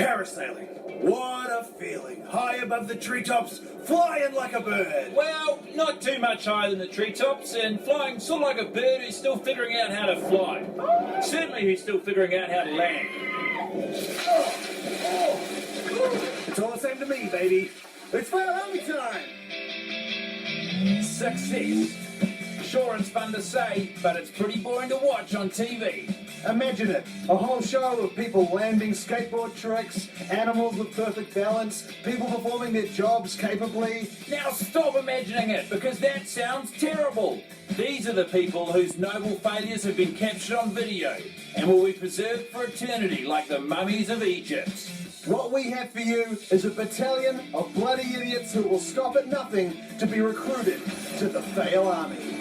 Parasailing. What a feeling. High above the treetops, flying like a bird. Well, not too much higher than the treetops, and flying sort of like a bird who's still figuring out how to fly. Certainly he's still figuring out how to land. It's all the same to me, baby. It's Fail Army time! Success. Sure, it's fun to say, but it's pretty boring to watch on TV. Imagine it. A whole show of people landing skateboard tricks, animals with perfect balance, people performing their jobs capably. Now stop imagining it, because that sounds terrible. These are the people whose noble failures have been captured on video and will be preserved for eternity like the mummies of Egypt. What we have for you is a battalion of bloody idiots who will stop at nothing to be recruited to the Fail Army.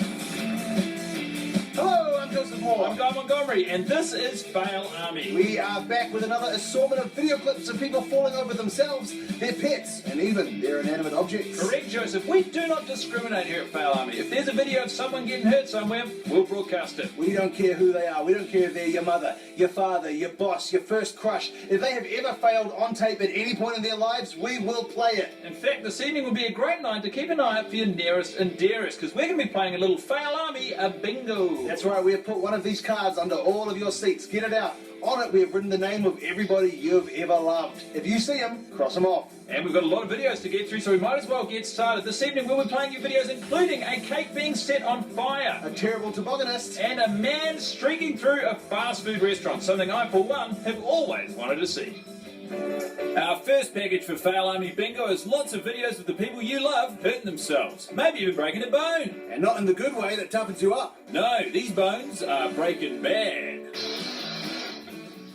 Hello, I'm Joseph Moore. I'm Guy Montgomery, and this is Fail Army. We are back with another assortment of video clips of people falling over themselves, their pets, and even their inanimate objects. Correct, Joseph. We do not discriminate here at Fail Army. If there's a video of someone getting hurt somewhere, we'll broadcast it. We don't care who they are. We don't care if they're your mother, your father, your boss, your first crush. If they have ever failed on tape at any point in their lives, we will play it. In fact, this evening will be a great night to keep an eye out for your nearest and dearest, because we're going to be playing a little Fail Army, a bingo. That's right, we have put one of these cards under all of your seats. Get it out. On it, we have written the name of everybody you've ever loved. If you see them, cross them off. And we've got a lot of videos to get through, so we might as well get started. This evening we'll be playing you videos including a cake being set on fire, A terrible tobogganist, and a man streaking through a fast food restaurant, something I, for one, have always wanted to see. Our first package for Fail Army Bingo is lots of videos of the people you love hurting themselves, maybe even breaking a bone. and not in the good way that toughens you up. No, these bones are breaking bad.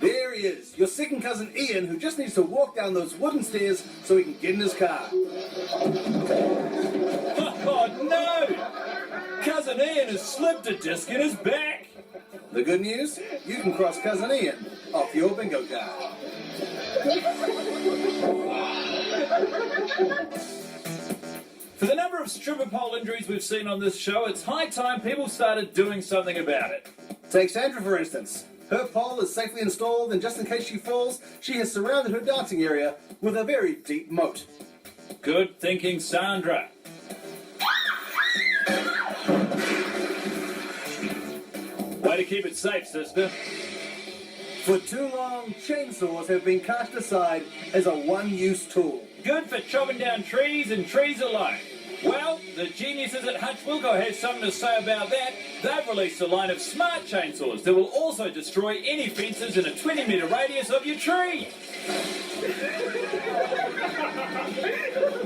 There he is, your second cousin Ian, who just needs to walk down those wooden stairs so he can get in his car. Oh no! Cousin Ian has slipped a disc in his back. The good news? You can cross cousin Ian off your bingo card. For the number of stripper pole injuries we've seen on this show, it's high time people started doing something about it. Take Sandra, for instance. Her pole is safely installed, and just in case she falls, she has surrounded her dancing area with a very deep moat. Good thinking, Sandra. Way to keep it safe, sister. For too long, chainsaws have been cast aside as a one-use tool. Good for chopping down trees and trees alone. Well, the geniuses at Hutch Wilco have something to say about that. They've released a line of smart chainsaws that will also destroy any fences in a 20-metre radius of your tree.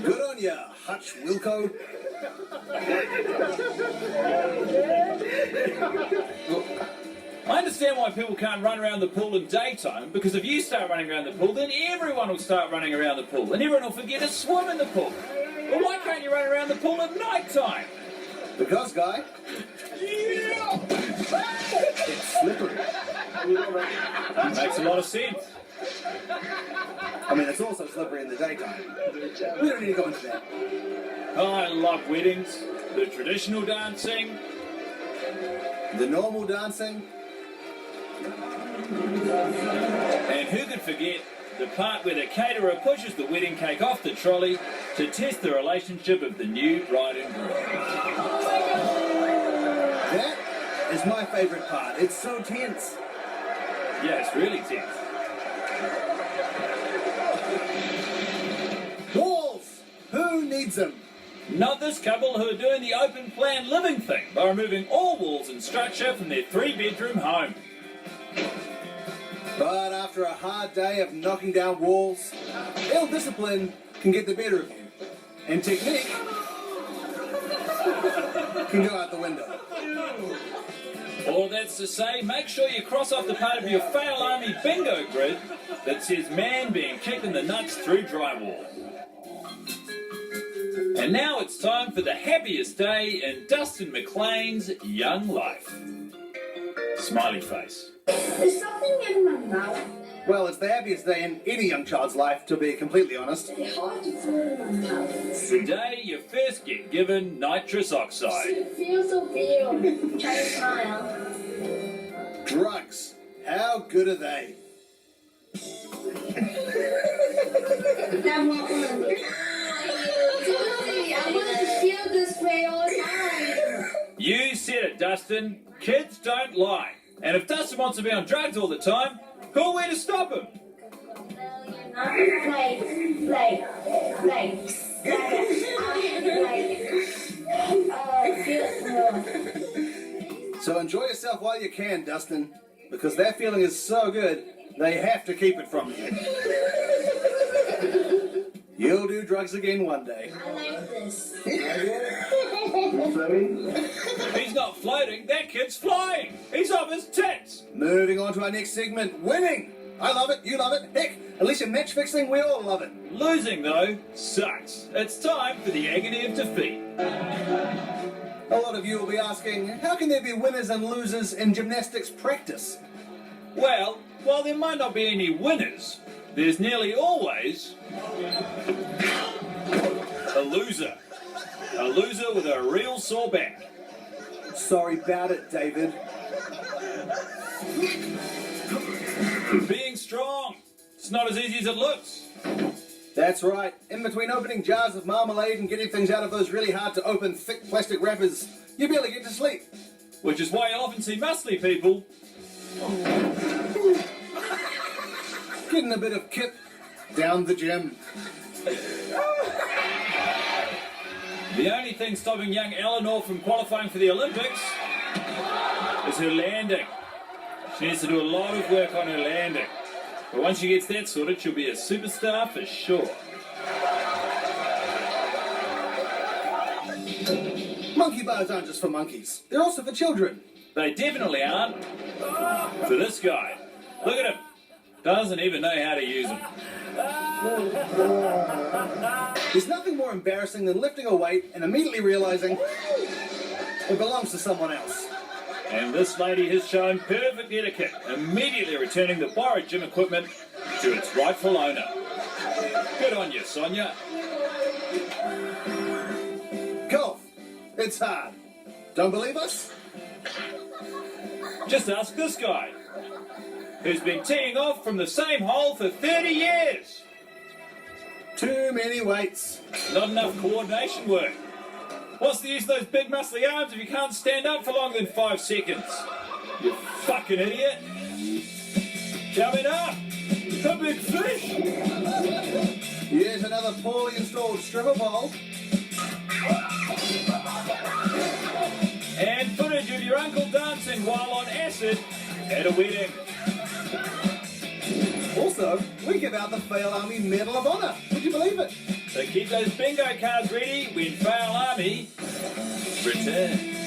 Good on ya, Hutch Wilco. I understand why people can't run around the pool in daytime, because if you start running around the pool, then everyone will start running around the pool, and everyone will forget to swim in the pool. Well, why can't you run around the pool at night time? Because, Guy, it's slippery. Makes a lot of sense. I mean, it's also slippery in the daytime. We don't need to go into that. Oh, I love weddings, the traditional dancing. The normal dancing. And who could forget the part where the caterer pushes the wedding cake off the trolley to test the relationship of the new bride and groom. That is my favourite part. It's so tense. Yeah, it's really tense. Walls! Who needs them? Not this couple who are doing the open plan living thing by removing all walls and structure from their 3-bedroom home. But after a hard day of knocking down walls, ill-discipline can get the better of you. And technique can go out the window. All that's to say, make sure you cross off the part of your Fail Army bingo grid that says man being kicked in the nuts through drywall. And now it's time for the happiest day in Dustin McLean's young life. Smiley face. There's something in my mouth. Well, it's the happiest day in any young child's life, to be completely honest. It's hard to feel in my mouth. Today you first get given nitrous oxide. It feels so real. Try to smile. Drugs. How good are they? Dustin, kids don't lie. And if Dustin wants to be on drugs all the time, who are we to stop him? So enjoy yourself while you can, Dustin, because that feeling is so good, they have to keep it from you. You'll do drugs again one day. I like this. He's not floating, that kid's flying. He's off his tits. Moving on to our next segment, winning. I love it, you love it, heck, at least in match fixing, we all love it. Losing, though, sucks. It's time for the agony of defeat. A lot of you will be asking, how can there be winners and losers in gymnastics practice? Well, while there might not be any winners, there's nearly always a loser. A loser with a real sore back. Sorry about it, David. Being strong. It's not as easy as it looks. That's right. In between opening jars of marmalade and getting things out of those really hard to open thick plastic wrappers, you barely get to sleep. Which is why you often see muscly people Getting a bit of kip down the gym. The only thing stopping young Eleanor from qualifying for the Olympics is her landing. She needs to do a lot of work on her landing. But once she gets that sorted, she'll be a superstar for sure. Monkey bars aren't just for monkeys. They're also for children. They definitely aren't for this guy. Look at him. Doesn't even know how to use them. There's nothing more embarrassing than lifting a weight and immediately realizing it belongs to someone else. And this lady has shown perfect etiquette, immediately returning the borrowed gym equipment to its rightful owner. Good on you, Sonia. Golf. It's hard. Don't believe us? Just ask this guy, who's been teeing off from the same hole for 30 years. Too many weights. Not enough coordination work. What's the use of those big muscly arms if you can't stand up for longer than 5 seconds? You fucking idiot. Coming up, a big fish. Yet another poorly installed stripper pole. And footage of your uncle dancing while on acid at a wedding. Also, we give out the Fail Army Medal of Honor. Would you believe it? So keep those bingo cards ready when Fail Army returns.